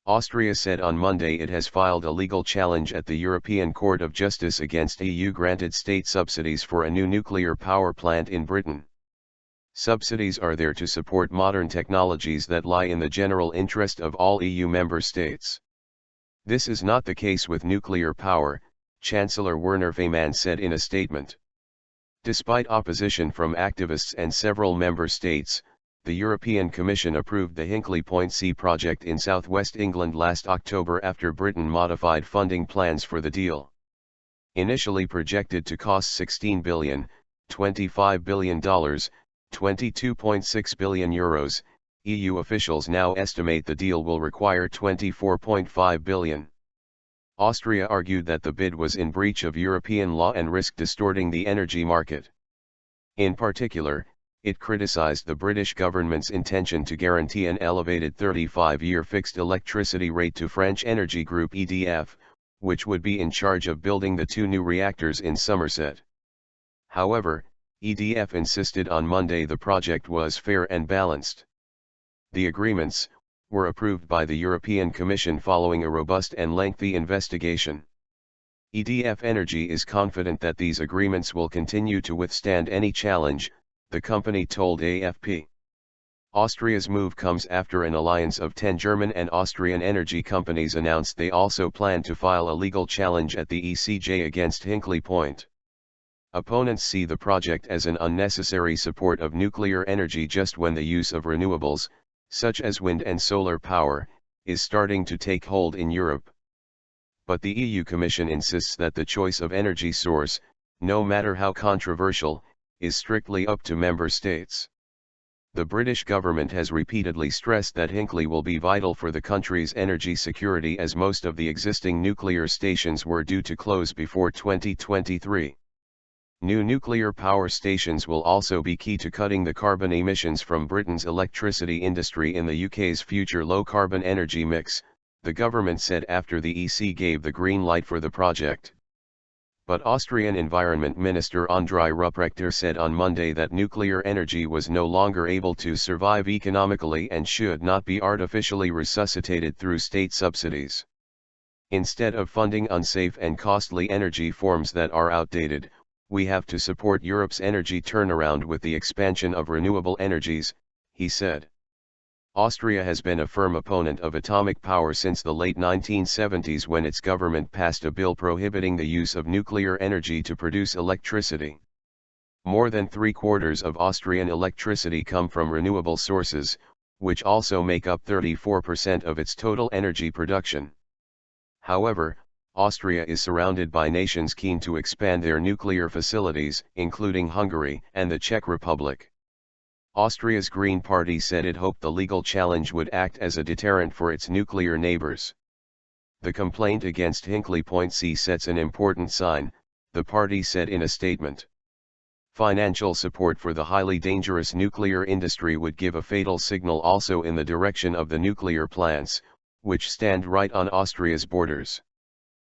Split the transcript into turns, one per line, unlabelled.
Austria said on Monday it has filed a legal challenge at the European Court of Justice against EU-granted state subsidies for a new nuclear power plant in Britain. Subsidies are there to support modern technologies that lie in the general interest of all EU member states. This is not the case with nuclear power, Chancellor Werner Faymann said in a statement. Despite opposition from activists and several member states, the European Commission approved the Hinkley Point C project in southwest England last October after Britain modified funding plans for the deal. Initially projected to cost €16 billion, $25 billion, €22.6 billion, EU officials now estimate the deal will require €24.5 billion. Austria argued that the bid was in breach of European law and risked distorting the energy market. In particular, it criticized the British government's intention to guarantee an elevated 35-year fixed electricity rate to French energy group EDF, which would be in charge of building the two new reactors in Somerset. However, EDF insisted on Monday the project was fair and balanced. The agreements were approved by the European Commission following a robust and lengthy investigation. EDF Energy is confident that these agreements will continue to withstand any challenge, the company told AFP. Austria's move comes after an alliance of 10 German and Austrian energy companies announced they also plan to file a legal challenge at the ECJ against Hinkley Point. Opponents see the project as an unnecessary support of nuclear energy just when the use of renewables, such as wind and solar power, is starting to take hold in Europe. But the EU Commission insists that the choice of energy source, no matter how controversial, is strictly up to member states. The British government has repeatedly stressed that Hinkley will be vital for the country's energy security as most of the existing nuclear stations were due to close before 2023. New nuclear power stations will also be key to cutting the carbon emissions from Britain's electricity industry in the UK's future low-carbon energy mix, the government said after the EC gave the green light for the project. But Austrian Environment Minister Andrei Rupprechter said on Monday that nuclear energy was no longer able to survive economically and should not be artificially resuscitated through state subsidies. Instead of funding unsafe and costly energy forms that are outdated, we have to support Europe's energy turnaround with the expansion of renewable energies, he said. Austria has been a firm opponent of atomic power since the late 1970s when its government passed a bill prohibiting the use of nuclear energy to produce electricity. More than 3/4 of Austrian electricity come from renewable sources, which also make up 34% of its total energy production. However, Austria is surrounded by nations keen to expand their nuclear facilities, including Hungary and the Czech Republic. Austria's Green Party said it hoped the legal challenge would act as a deterrent for its nuclear neighbors. The complaint against Hinkley Point C sets an important sign, the party said in a statement. Financial support for the highly dangerous nuclear industry would give a fatal signal also in the direction of the nuclear plants, which stand right on Austria's borders.